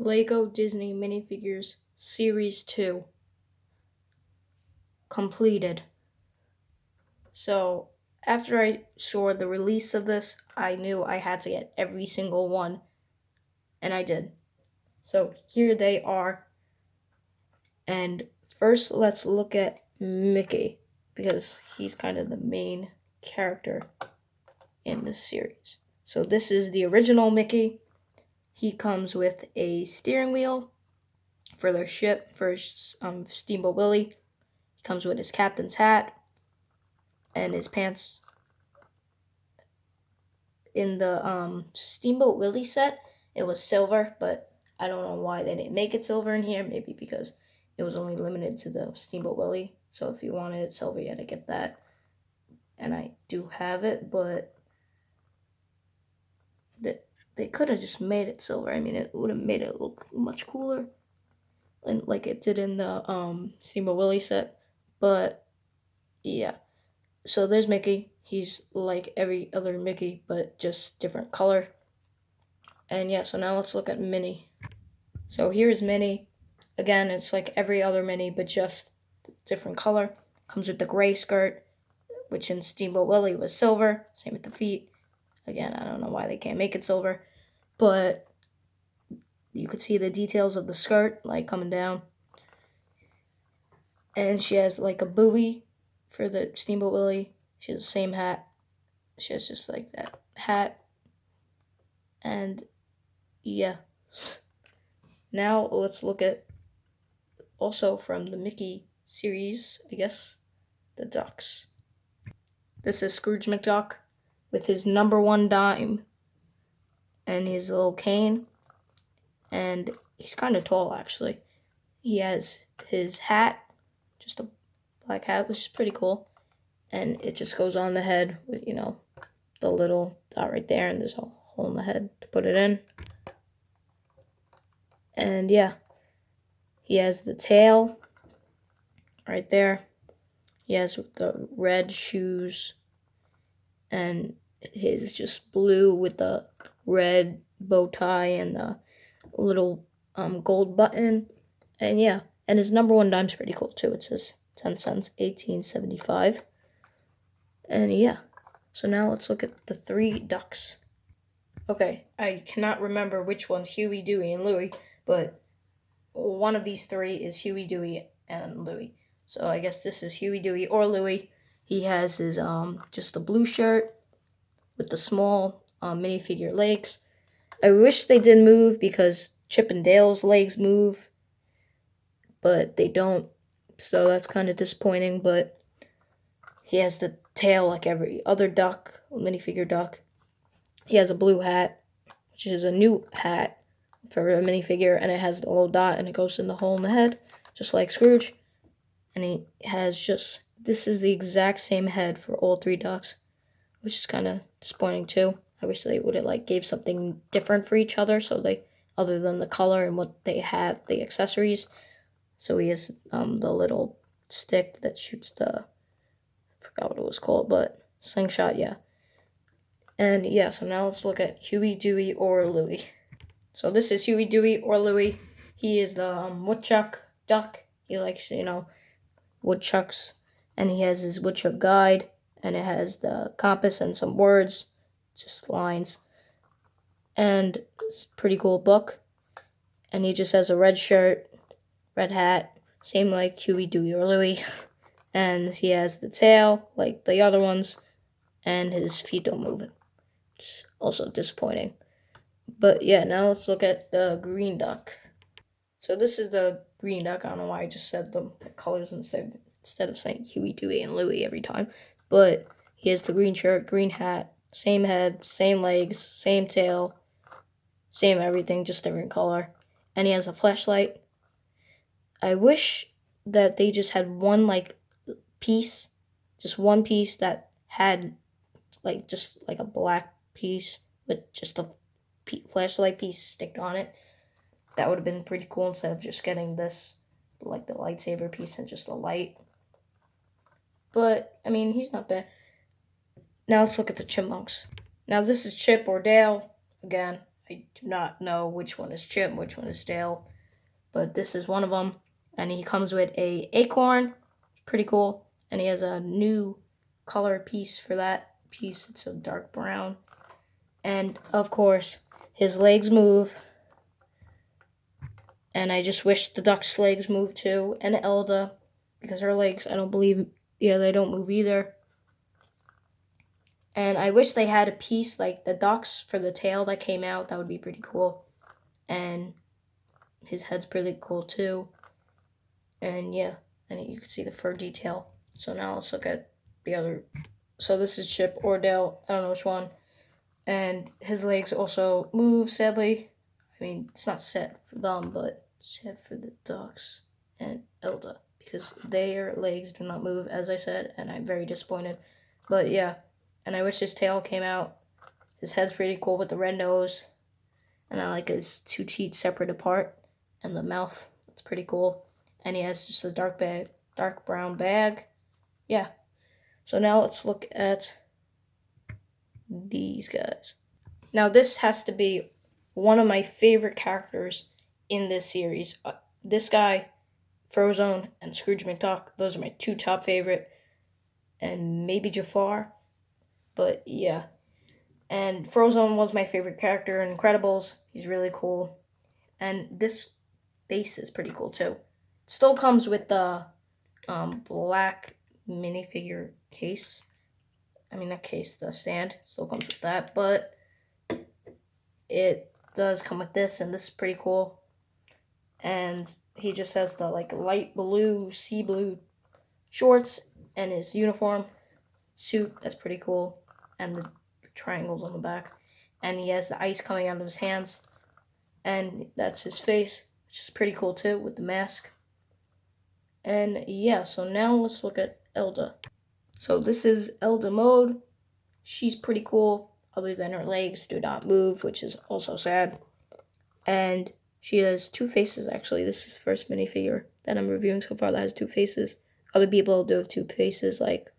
Lego Disney Minifigures Series 2 completed. So, after I saw the release of this, I knew I had to get every single one, and I did. So, here they are. And first, let's look at Mickey, because he's kind of the main character in this series. So, this is the original Mickey. He comes with a steering wheel for their ship, for Steamboat Willie. He comes with his captain's hat and his pants. In the Steamboat Willie set, it was silver, but I don't know why they didn't make it silver in here. Maybe because it was only limited to the Steamboat Willie. So if you wanted it silver, you had to get that. And I do have it, but they could have just made it silver. I mean, it would have made it look much cooler, and like it did in the Steamboat Willie set. But yeah, so there's Mickey. He's like every other Mickey, but just different color. And yeah, so now let's look at Minnie. So here's Minnie. Again, it's like every other Minnie, but just different color. Comes with the gray skirt, which in Steamboat Willie was silver. Same with the feet. Again, I don't know why they can't make it silver, but you could see the details of the skirt, like coming down. And she has like a buoy for the Steamboat Willie. She has the same hat. She has just like that hat. And yeah. Now let's look at also from the Mickey series, I guess, the ducks. This is Scrooge McDuck with his number one dime and his little cane. And he's kind of tall, actually. He has his hat, just a black hat, which is pretty cool. And it just goes on the head with, the little dot right there, and there's a hole in the head to put it in. And yeah, he has the tail right there. He has the red shoes, and his just blue with the red bow tie and the little gold button. And yeah, and his number one dime's pretty cool too. It says 10 cents, 1875. And yeah, so now let's look at the three ducks. Okay, I cannot remember which one's Huey, Dewey, and Louie, but one of these three is Huey, Dewey, and Louie. So I guess this is Huey, Dewey, or Louie. He has his just a blue shirt with the small minifigure legs. I wish they did move because Chip and Dale's legs move, but they don't. So that's kind of disappointing. But he has the tail like every other duck, minifigure duck. He has a blue hat, which is a new hat for a minifigure, and it has the little dot and it goes in the hole in the head, just like Scrooge. And he has this is the exact same head for all three ducks, which is kind of disappointing too. I wish they would have gave something different for each other, so other than the color and what they have, the accessories. So he has the little stick that shoots I forgot what it was called, but slingshot, yeah. And yeah, so now let's look at Huey, Dewey, or Louie. So this is Huey, Dewey, or Louie. He is the woodchuck duck. He likes, woodchucks. And he has his woodchuck guide. And it has the compass and some words. Just lines. And it's a pretty cool book. And he just has a red shirt, red hat. Same like Huey, Dewey, or Louie. And he has the tail, like the other ones. And his feet don't move. It's also disappointing. But yeah, now let's look at the green duck. So this is the green duck. I don't know why I just said the colors instead of saying Huey, Dewey, and Louie every time. But he has the green shirt, green hat, same head, same legs, same tail, same everything, just different color. And he has a flashlight. I wish that they just had one piece, just one piece that had just like a black piece with just a flashlight piece sticked on it. That would have been pretty cool instead of just getting this, like the lightsaber piece and just a light. But, I mean, he's not bad. Now let's look at the chipmunks. Now this is Chip or Dale. Again, I do not know which one is Chip, which one is Dale, but this is one of them. And he comes with a acorn, pretty cool. And he has a new color piece for that piece. It's a dark brown. And of course, his legs move. And I just wish the duck's legs moved too. And Elda, because her legs, I don't believe, yeah, they don't move either. And I wish they had a piece like the ducks for the tail that came out. That would be pretty cool. And his head's pretty cool too. And yeah, and you can see the fur detail. So now let's look at the other. So this is Chip or Dale. I don't know which one. And his legs also move, sadly. I mean, it's not sad for them, but sad for the ducks and Elda. Because their legs do not move, as I said, and I'm very disappointed. But yeah, and I wish his tail came out. His head's pretty cool with the red nose. And I like his two teeth separate apart. And the mouth, it's pretty cool. And he has just a dark brown bag. Yeah. So now let's look at these guys. Now this has to be one of my favorite characters in this series. This guy, Frozone, and Scrooge McDuck, those are my two top favorite. And maybe Jafar. But yeah. And Frozone was my favorite character in Incredibles. He's really cool. And this base is pretty cool too. It still comes with the black minifigure case. I mean, not case, the stand still comes with that, but it does come with this, and this is pretty cool. And he just has the like light blue, sea blue shorts and his uniform suit. That's pretty cool. And the triangles on the back. And he has the ice coming out of his hands. And that's his face, which is pretty cool too, with the mask. And yeah, so now let's look at Elda. So this is Elda mode. She's pretty cool, other than her legs do not move, which is also sad. And she has two faces, actually. This is the first minifigure that I'm reviewing so far that has two faces. Other people do have two faces, like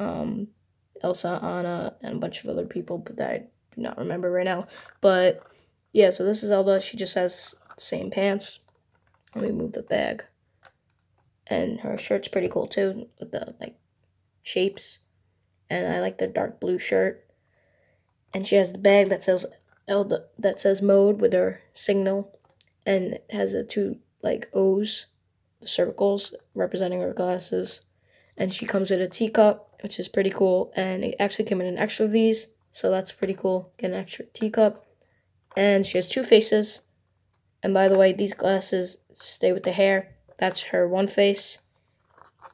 Elsa, Anna, and a bunch of other people, but that I do not remember right now. But yeah, so this is Elda. She just has the same pants. Let me move the bag. And her shirt's pretty cool too, with the like shapes. And I like the dark blue shirt. And she has the bag that says Elda, that says mode with her signal, and it has the two like O's, the circles representing her glasses. And she comes with a teacup, which is pretty cool. And it actually came in an extra of these, so that's pretty cool. Get an extra teacup. And she has two faces. And by the way, these glasses stay with the hair. That's her one face.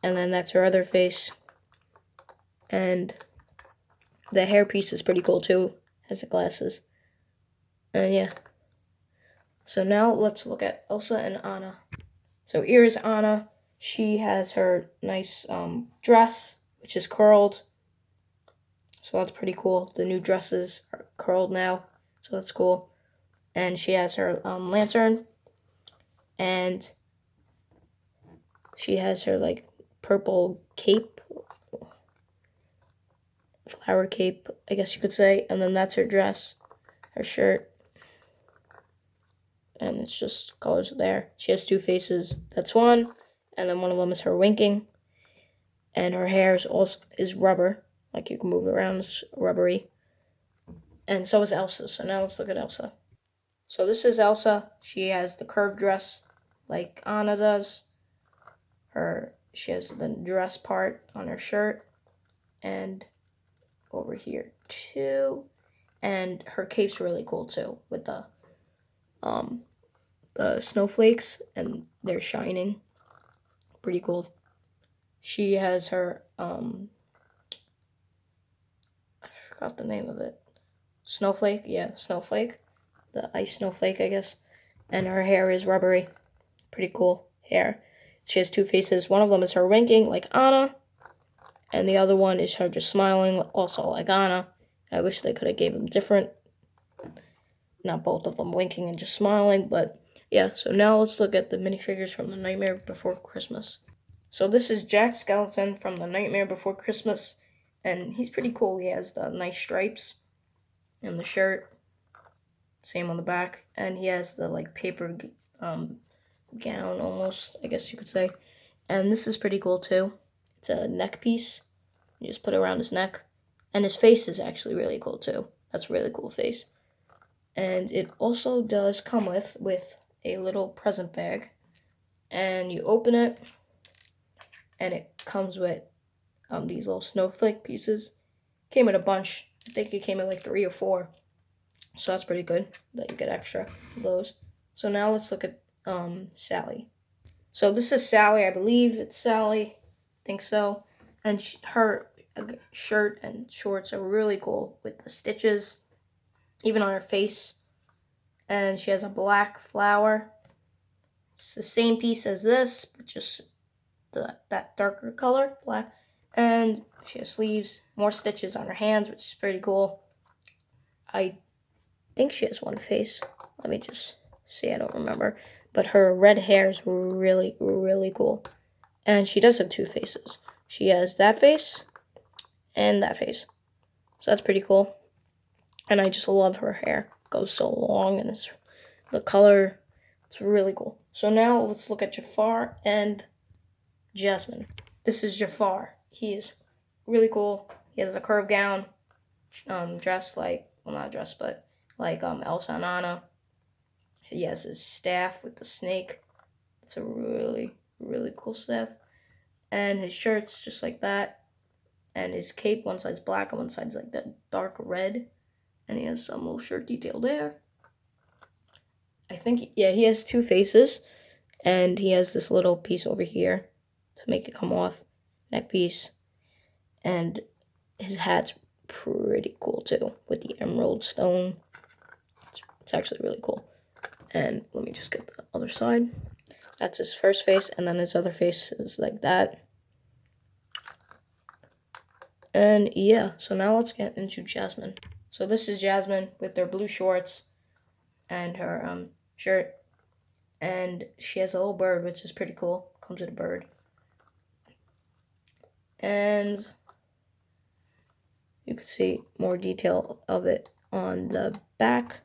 And then that's her other face. And the hairpiece is pretty cool too. Has the glasses. And yeah. So now let's look at Elsa and Anna. So here is Anna. She has her nice dress, which is curled. So that's pretty cool. The new dresses are curled now. So that's cool. And she has her lantern. And she has her like purple cape. Flower cape, I guess you could say. And then that's her dress. Her shirt. And it's just colors there. She has two faces. That's one. And then one of them is her winking. And her hair is rubber. Like you can move it around. It's rubbery. And so is Elsa. So now let's look at Elsa. So this is Elsa. She has the curved dress like Anna does. She has the dress part on her shirt. And over here too. And her cape's really cool too. With the snowflakes, and they're shining. Pretty cool. She has her I forgot the name of it. Snowflake, yeah, snowflake. The ice snowflake, I guess. And her hair is rubbery. Pretty cool hair. She has two faces. One of them is her winking, like Anna. And the other one is her just smiling, also like Anna. I wish they could have gave them different. Not both of them winking and just smiling, but yeah. So now let's look at the minifigures from The Nightmare Before Christmas. So this is Jack Skellington from The Nightmare Before Christmas, and he's pretty cool. He has the nice stripes and the shirt. Same on the back. And he has the like paper gown almost, I guess you could say. And this is pretty cool too. It's a neck piece. You just put it around his neck. And his face is actually really cool too. That's a really cool face. And it also does come with a little present bag. And you open it, and it comes with these little snowflake pieces. Came in a bunch. I think it came in like 3 or 4. So that's pretty good that you get extra of those. So now let's look at Sally. So this is Sally, I believe it's Sally. I think so. And her shirt and shorts are really cool with the stitches, even on her face. And she has a black flower. It's the same piece as this, but just that darker color, black. And she has sleeves, more stitches on her hands, which is pretty cool. I think she has one face. Let me just see, I don't remember. But her red hair is really, really cool. And she does have 2 faces. She has that face and that face. So that's pretty cool. And I just love her hair. It goes so long, and it's the color. It's really cool. So now let's look at Jafar and Jasmine. This is Jafar. He is really cool. He has a curved gown, dressed like, well, not dressed, but like Elsa and Anna. He has his staff with the snake. It's a really, really cool staff. And his shirt's just like that. And his cape, one side's black and one side's like that dark red. And he has some little shirt detail there. I think, yeah, he has 2 faces. And he has this little piece over here to make it come off. Neck piece. And his hat's pretty cool too, with the emerald stone. It's actually really cool. And let me just get the other side. That's his first face, and then his other face is like that. And yeah, so now let's get into Jasmine. So this is Jasmine with their blue shorts and her shirt. And she has a little bird, which is pretty cool. Comes with a bird. And you can see more detail of it on the back.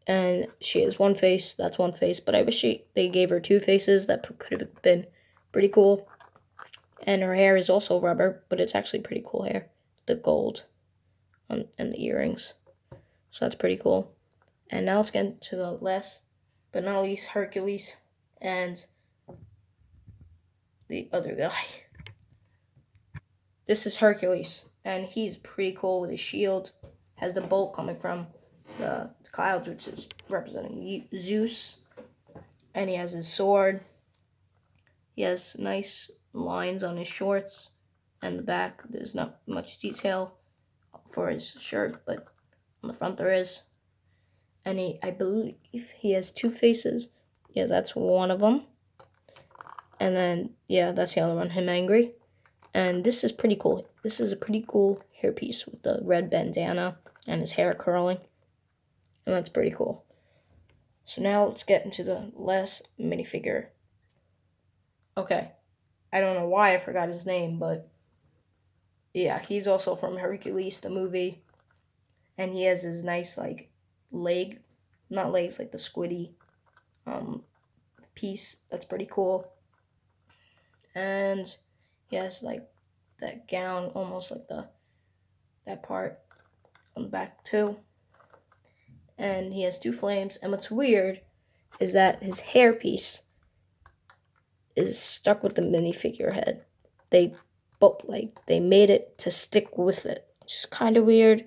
And she has one face, that's one face, but I wish they gave her 2 faces. That could have been pretty cool. And her hair is also rubber, but it's actually pretty cool hair. The gold and the earrings. So that's pretty cool. And now let's get into the last but not least, Hercules and the other guy. This is Hercules, and he's pretty cool with his shield. Has the bolt coming from the clouds, which is representing Zeus. And he has his sword. He has nice lines on his shorts and the back. There's not much detail for his shirt, but on the front there is. And I believe he has 2 faces. Yeah, that's one of them. And then, yeah, that's the other one, him angry. And this is pretty cool. This is a pretty cool hairpiece with the red bandana and his hair curling. And that's pretty cool. So now let's get into the last minifigure. Okay. I don't know why I forgot his name, but yeah, he's also from Hercules, the movie. And he has his nice, like, leg, not legs, like the squiddy piece. That's pretty cool. And he has, like, that gown, almost like that part on the back, too. And he has 2 flames. And what's weird is that his hairpiece is stuck with the minifigure head. They made it to stick with it, which is kind of weird,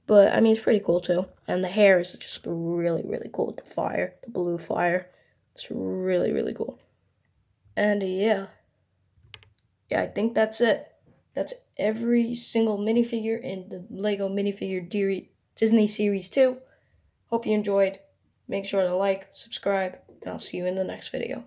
but I mean it's pretty cool too. And the hair is just really, really cool with the fire, the blue fire. It's really, really cool. And yeah, I think that's it. That's every single minifigure in the Lego Minifigure Disney Series 2. Hope you enjoyed. Make sure to like, subscribe, and I'll see you in the next video.